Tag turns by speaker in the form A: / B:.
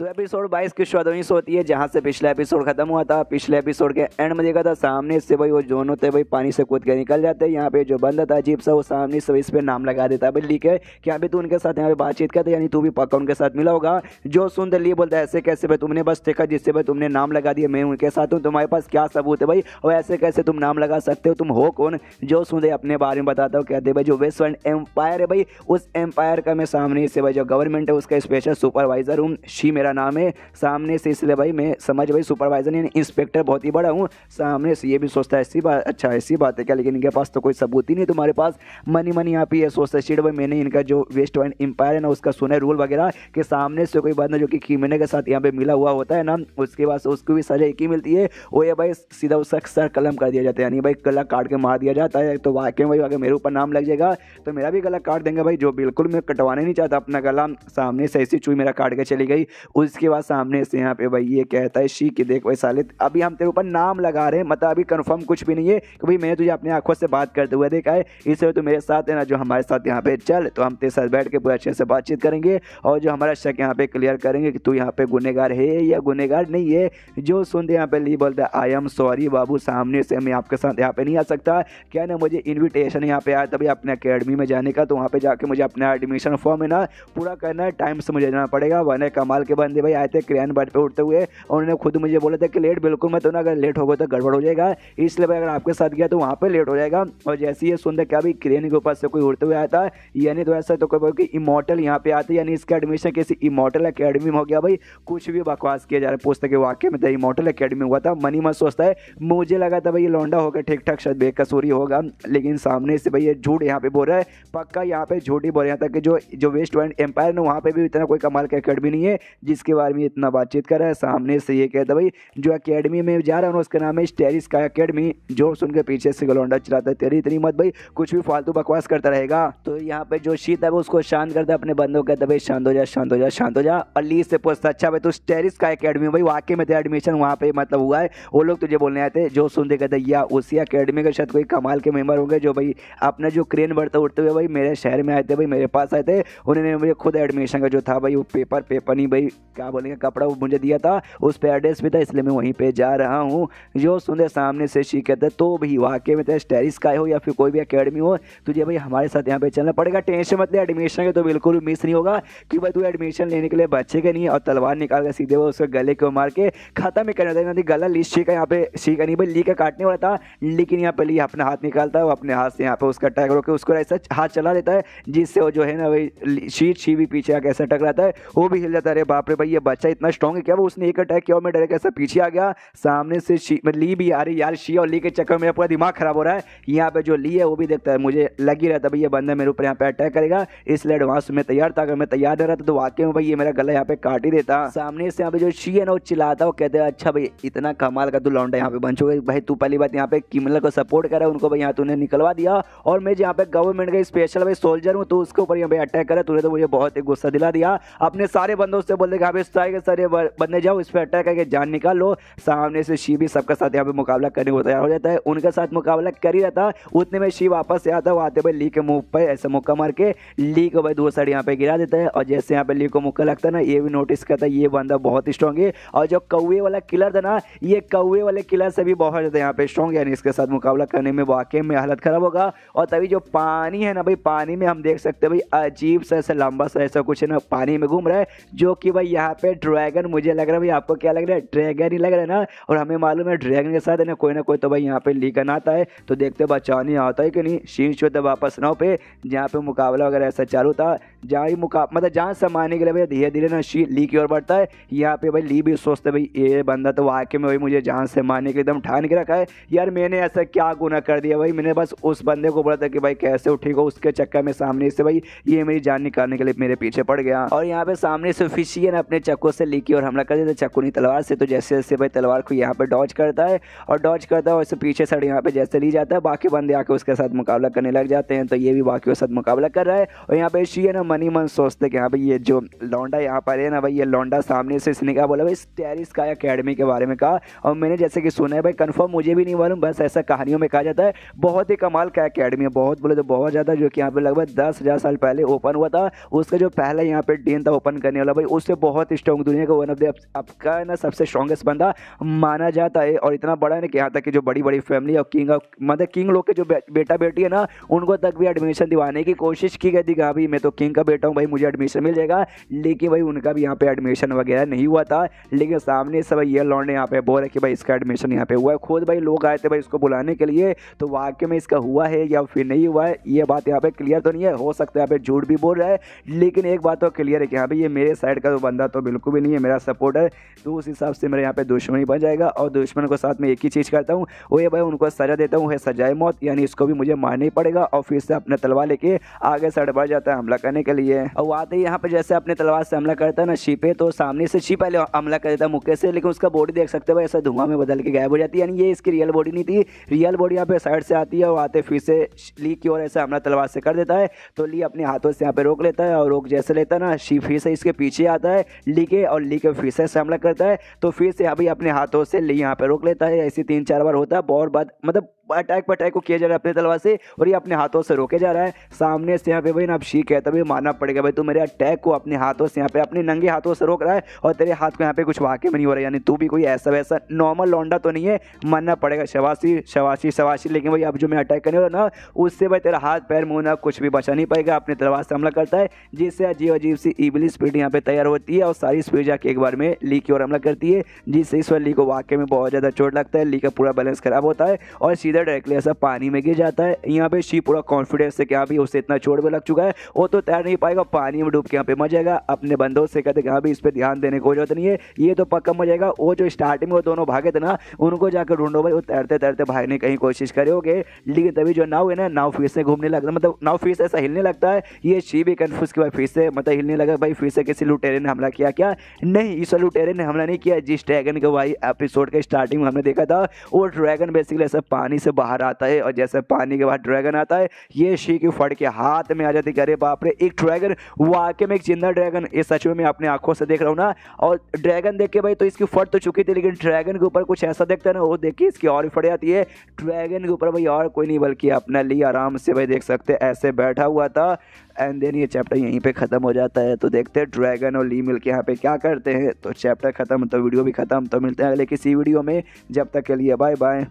A: तो एपिसोड 22 की शुरुआत होती है जहाँ से पिछला एपिसोड खत्म हुआ था। पिछले एपिसोड के एंड में देखा था सामने से भाई वो जोन होते भाई पानी से कूद के निकल जाते हैं। यहाँ पे जो बंदा था अजीब सा वो सामने से इस पे नाम लगा देता है भाई लिख है कि यहाँ पे तू उनके साथ यहाँ पे बातचीत करते यानी तू भी पक्का उनके साथ मिला होगा। जो सुनते लिए बोलता है ऐसे कैसे भाई तुमने बस देखा जिससे भाई तुमने नाम लगा दिया मैं उनके साथ हूँ, तुम्हारे पास क्या सबूत है भाई और ऐसे कैसे तुम नाम लगा सकते हो, तुम हो कौन। जो सुनते अपने बारे में बताता हूँ कहते भाई जो वेस्टर्न एम्पायर है भाई उस एम्पायर का मैं सामने से भाई जो गवर्नमेंट है उसका स्पेशल सुपरवाइजर हूँ। शी मेरा नाम है सामने से, इसलिए भाई मैं समझ भाई सुपरवाइजर यानी इंस्पेक्टर बहुत ही बड़ा हूँ। सामने से ये भी सोचता है ऐसी बात, अच्छा ऐसी बात है क्या, लेकिन इनके पास तो कोई सबूत ही नहीं। तुम्हारे पास मनी यहाँ पे ये सोचता है भाई मैंने इनका जो वेस्ट एम्पायर है ना उसका सुना है रूल वगैरह के सामने से कोई बंदा जो कि कीमेने के साथ यहाँ पे मिला हुआ होता है ना उसके बाद उसको भी सजा एक ही मिलती है, वो ये भाई सीधा उसका सर कलम कर दिया जाता है यानी भाई गला काट के मार दिया जाता है। तो वाकई में भाई अगर मेरे ऊपर नाम लग जाएगा तो मेरा भी गला काट देंगे भाई, जो बिल्कुल मैं कटवाने नहीं चाहता अपना गला। सामने से ऐसी चुई मेरा काट के चली गई। उसके बाद सामने से यहाँ पे भाई ये कहता है शी कि देख भाई साले अभी हम तेरे ऊपर नाम लगा रहे हैं, मतलब अभी कंफर्म कुछ भी नहीं है कि भाई मैंने तुझे अपनी आंखों से बात करते हुए देखा है, इसलिए तो मेरे साथ है ना जो हमारे साथ यहाँ पे चल, तो हम तेरे साथ बैठ के पूरे अच्छे से बातचीत करेंगे और जो हमारा शक यहाँ पे क्लियर करेंगे कि तू यहाँ पे गुनहगार है या गुनहगार नहीं है। जो सुनते यहाँ पे ली बोलता है आई एम सॉरी बाबू, सामने से मैं आपके साथ यहाँ पे नहीं आ सकता, क्या ना मुझे इन्विटेशन यहाँ पे आया तभी अपने अकेडमी में जाने का, तो वहाँ पे जाके मुझे अपना एडमिशन फॉर्म है ना पूरा करना है, टाइम से मुझे जाना पड़ेगा। वरना कमाल के बंदे भाई आए थे क्रेन बट पे उठते हुए और उन्होंने खुद मुझे बोला था कि लेट बिल्कुल मत होना, अगर लेट होगा तो गड़बड़ हो जाएगा, इसलिए भाई अगर आपके साथ गया तो वहाँ पे लेट हो जाएगा। और जैसे ये सुनते क्या भाई क्रेन के ऊपर से कोई उड़ते हुए आता है यानी तो ऐसा तो कोई इमॉर्टल यहाँ पे आते यानी इसका एडमिशन किसी इमॉर्टल अकेडमी में हो गया भाई। कुछ भी बकवास किया जा रहा है, पूछते कि वाकई में तो इमॉर्टल अकेडमी हुआ था। मनी मत सोचता है, मुझे लगा था भाई ये लौंडा होकर ठीक ठाक शायद बेकसूरी होगा, लेकिन सामने से भाई ये झूठ यहाँ पे बोल रहा है, पक्का यहाँ पे झूठ ही बोल रहा था कि जो वेस्ट एम्पायर ने वहाँ पे भी इतना कोई कमाल का अकेडमी नहीं है जिसके बारे में इतना बातचीत कर रहा है। सामने से ये कहता भाई जो अकेडमी में जा रहा है उसका नाम है स्टेरिस का अकेडमी। जो सुन के पीछे से लौंडा चिल्लाता है तेरी इतनी मत भाई, कुछ भी फालतू बकवास करता रहेगा। तो यहाँ पे जो शीत है वो उसको शांत करता है, अपने बंदों कहता भाई शांत हो जा शांत हो जा शांत हो जा। और ली से पूछता अच्छा भाई तू स्टेरिस का अकेडमी भाई वाकई में तेरा एडमिशन वहाँ पे मतलब हुआ है, वो लोग तुझे बोलने आए थे। जो सुनते कहते या उसी अकेडमी के शायद कोई कमाल के मेंबर होंगे जो भाई अपना जो क्रेन बढ़ते उठते हुए भाई मेरे शहर में आए थे भाई, मेरे पास आए थे, उन्होंने मुझे खुद एडमिशन का जो था भाई वो पेपर नहीं भाई क्या बोलेंगे कपड़ा वो मुझे दिया था, उस पर एड्रेस भी था, इसलिए मैं वहीं पे जा रहा हूँ। जो सुनते सामने से शी कहते तो भी वाकई में तेरा स्टेरिस का हो या फिर कोई भी अकेडमी हो तुझे भाई हमारे साथ यहाँ पे चलना पड़ेगा, टेंशन मत ले, एडमिशन के तो बिल्कुल मिस नहीं होगा कि भाई तू एडमिशन लेने के लिए बच्चे के नहीं और तलवार निकाल कर सीधे वो उसके गले को मार के खत्म ही करना था। गला ली शी का यहाँ पे शी का नहीं भाई ली का काटने वाला था, लेकिन यहाँ पे ली अपना हाथ निकालता है, वो अपने हाथ से यहाँ पे उसका टैग रोके उसको ऐसा हाथ चला देता है जिससे वो जो है ना भाई शी भी पीछे आके ऐसा टकराता है, वो भी हिल जाता है। अरे बाप रे भाई ये बच्चा इतना स्ट्रॉन्ग है क्या, वो उसने एक अटैक किया और मैं डर कैसा पीछे आ गया। सामने से ली भी आ रही यार, शी और ली के चक्कर में मेरा पूरा दिमाग खराब हो रहा है। यहाँ पे जो ली है वो भी देखता है, मुझे लग ही रहता है भाई ये बंदा मेरे ऊपर यहाँ पे अटैक करेगा, इसलिए एडवांस में तैयार था, अगर मैं तैयार नहीं रहता तो वाकई में भाई ये मेरा गला यहाँ पे काट ही देता। सामने से यहाँ पे जो शी है ना वो चिल्लाता वो कहते हैं अच्छा भाई इतना कमाल का तू लौंडा यहाँ पे बन चुका है भाई, तू पहली बात यहाँ पे क्रिमिनल को सपोर्ट कर रहा है, उनको भाई यहाँ तूने निकलवा दिया और मैं यहाँ पे गवर्नमेंट का स्पेशल भाई सोल्जर हूँ तो उसके ऊपर यहाँ पे अटैक करा, तूने तो मुझे बहुत ही गुस्सा दिला दिया। अपने सारे बंदों से बोल देगा सारे बंदे जाओ इस पर अटैक करके जान निकाल लो। सामने से शी भी सबके साथ यहाँ पे मुकाबला करने को तैयार हो जाता है, उनके साथ मुकाबला कर ही रहता। उतने में शी वापस से आता है, वो आते भाई ली के मुंह पे ऐसे मुक्का मार के ली को भाई दो साइड यहाँ पे गिरा देता है। और जैसे यहाँ पे ली को मुक्का लगता है ना ये भी नोटिस करता है ये बंदा बहुत स्ट्रॉन्ग है, और जो कौवे वाला किलर था ना ये कौवे वाले किलर से भी बहुत ज़्यादा यहाँ पे स्ट्रॉन्ग है, यानी इसके साथ मुकाबला करने में वाकई में हालत खराब होगा। और तभी जो पानी है ना भाई पानी में हम देख सकते हैं भाई अजीब सा ऐसा लंबा सा ऐसा कुछ है ना पानी में घूम रहा है, जो कि भाई यहाँ पे ड्रैगन मुझे लग रहा है भाई, आपको क्या लग रहा है ड्रैगन ही लग रहा है ना, और हमें मालूम है ड्रैगन के साथ है ना कोई तो भाई यहाँ पे लीगन आता है, तो देखते बचाने आता है कि नहीं। शीश होता वापस नाव पे जहाँ पे मुकाबला वगैरह ऐसा चालू था, जहाँ ही मतलब जहाँ समाने के लिए भाई धीरे धीरे ना ली की ओर बढ़ता है। यहाँ पे भाई ली भी सोचते भाई ये बंदा तो वाकई में भाई मुझे जान से मारने के एकदम ठान के रखा है, यार मैंने ऐसा क्या गुनाह कर दिया भाई, मैंने बस उस बंदे को बोला था कि भाई कैसे उठेगा, उसके चक्कर में सामने से भाई ये मेरी जान निकालने के लिए मेरे पीछे पड़ गया। और यहाँ पे सामने से फिशियन अपने चक्कू से ली की ओर हमला कर देता, चक्कू नहीं तलवार से, तो जैसे जैसे भाई तलवार को यहाँ पे डॉज करता है और डॉज करता है वैसे पीछे साइड यहाँ पे जैसे ली जाता है, बाकी बंदे आके उसके साथ मुकाबला करने लग जाते हैं, तो ये भी बाकी के साथ मुकाबला कर रहा है। और यहाँ पे शी है ना मन ही मन सोचते कि हाँ भाई ये जो लौंडा यहाँ पर है ना भाई, ये लौंडा सामने से इसने क्या बोला भाई टेरी स्काई एकेडमी के बारे में कहा, और मैंने जैसे कि सुना है भाई, कंफर्म मुझे भी नहीं मालूम, बस ऐसा कहानियों में कहा जाता है। बहुत ही कमाल का एकेडमी है, बहुत बोले तो बहुत ज़्यादा, जो कि यहाँ पे लगभग 10,000 साल पहले ओपन हुआ था। उसका जो पहला यहाँ पे डीन था ओपन करने वाला भाई, उससे बहुत स्ट्रॉन्ग, दुनिया का वन ऑफ द आपका ना सबसे स्ट्रॉन्गेस्ट बंदा माना जाता है। और इतना बड़ा है ना कि यहाँ तक कि जो बड़ी बड़ी फैमिली और किंग मतलब किंग लोग के जो बेटा बेटी है ना, उनको तक भी एडमिशन दिवाने की कोशिश की गई थी कि हाँ भाई मैं तो किंग का बेटा हूँ भाई, मुझे एडमिशन मिल जाएगा, लेकिन भाई उनका भी यहाँ पे एडमिशन वगैरह नहीं हुआ था। लेकिन सामने से भाई ये लौंडे यहाँ पे बोल रहे कि भाई इसका एडमिशन यहाँ पे हुआ है। खुद भाई लोग आए थे भाई इसको बुलाने के लिए, तो वाकई में इसका हुआ है या फिर नहीं हुआ है ये बात यहाँ पे क्लियर तो नहीं है, हो सकता है यहाँ पे झूठ भी बोल रहा है। लेकिन एक बात तो क्लियर है कि हाँ भाई ये मेरे साइड का तो बंदा तो बिल्कुल भी नहीं है, मेरा सपोर्टर, तो उस हिसाब से मेरे यहाँ पे दुश्मनी बन जाएगा। और दुश्मन को साथ में एक ही चीज़ करता हूँ, वो ये भाई उनको सजा देता हूँ, है सजाए मौत, यानी इसको भी मुझे मारना ही पड़ेगा। और फिर से अपने तलवार लेके आगे सड़ बढ़ जाता है हमला करने के लिए। और आते ही यहाँ पे जैसे अपने तलवार से हमला करता है ना शी पे, तो सामने से शी पहले हमला कर देता है मुक्के से, लेकिन उसका बॉडी देख सकते हो ऐसा धुआं में बदल के गायब हो जाती है, यानी ये इसकी रियल बॉडी नहीं थी। रियल बॉडी यहाँ पे साइड से आती है और आते फिर से ली की ओर ऐसा हमला तलवार से कर देता है। तो ली अपने हाथों से यहाँ पे रोक लेता है, और रोक जैसे लेता है ना, शी फिर से इसके पीछे आता है ली के, और ली के फिर से हमला करता है। तो फिर से अभी अपने हाथों से ली यहाँ पे रोक लेता है। ऐसे 3-4 बार होता है, बहुत बात मतलब अटैक को किया जा रहा है अपने तलवार से, और ये अपने हाथों से रोके जा रहा है। सामने से यहाँ पे भाई ना अब शी कहता है मानना पड़ेगा भाई, तू मेरे अटैक को अपने हाथों से यहाँ पे अपने नंगे हाथों से रोक रहा है, और तेरे हाथ को यहाँ पे कुछ वाकई में नहीं हो रहा है, यानी तू भी कोई ऐसा वैसा नॉर्मल लौंडा तो नहीं है, मानना पड़ेगा शवाशी। लेकिन भाई अब जो मैं अटैक करने वाला ना, उससे भाई तेरा हाथ पैर मुंह ना कुछ भी बचा नहीं पाएगा। अपने तलवार से हमला करता है, जिससे अजीब सी इवली स्पीड यहाँ पे तैयार होती है, और सारी स्पीड जाके एक बार में ली की ओर हमला करती है, जिससे इस बार ली को वाकई में बहुत ज़्यादा चोट लगता है। ली का पूरा बैलेंस खराब होता है और सीधा डायरेक्टली ऐसा पानी में गिर जाता है। यहाँ पे शी पूरा कॉन्फिडेंस है कि हाँ भी उसे इतना चोट भी लग चुका है, वो तो तैर नहीं पाएगा, पानी में डूब के यहाँ पे मर जाएगा। अपने बंदों से कहते कि हाँ भी इस पर ध्यान देने को जरूरत नहीं है, ये तो पक्का मर जाएगा। वो जो स्टार्टिंग में वो दोनों भागे थे ना, उनको जाकर ढूंढो भाई, वो तैरते तैरते भागने की कोशिश करे होगे, लेकिन तभी जो नाव है ना, नाव फिर से घूमने लगता, मतलब नाव फिर से ऐसा हिलने लगता है। ये शी भी कन्फ्यूज के बाद फिर से मतलब हिलने लगा, भाई फिर से किसी लुटेरे ने हमला किया क्या? नहीं, इस लुटेरे ने हमला नहीं किया। जिस ड्रैगन को भाई एपिसोड के स्टार्टिंग में हमने देखा था, वो ड्रैगन बेसिकली ऐसा पानी से बाहर आता है, और जैसे पानी के बाद ड्रैगन आता है, ये शी की फड़ के हाथ में आ जाती है। अरे बाप रे, एक ड्रैगन, वाकई में एक जिंदा ड्रैगन, ये सच में मैं अपने आंखों से देख रहा हूँ ना। और ड्रैगन देख के भाई तो इसकी फट तो चुकी थी, लेकिन ड्रैगन के ऊपर कुछ ऐसा देखता है ना, वो देखिए इसकी और फट जाती है। ड्रैगन के ऊपर भाई और कोई नहीं बल्कि अपना ली आराम से भाई देख सकते ऐसे बैठा हुआ था। एंड देन ये चैप्टर यहीं पे ख़त्म हो जाता है। तो देखते हैं ड्रैगन और ली मिल के यहाँ पे क्या करते हैं। तो चैप्टर ख़त्म, तो वीडियो भी ख़त्म। तो मिलते हैं अगले किसी वीडियो में, जब तक के लिए बाय बाय।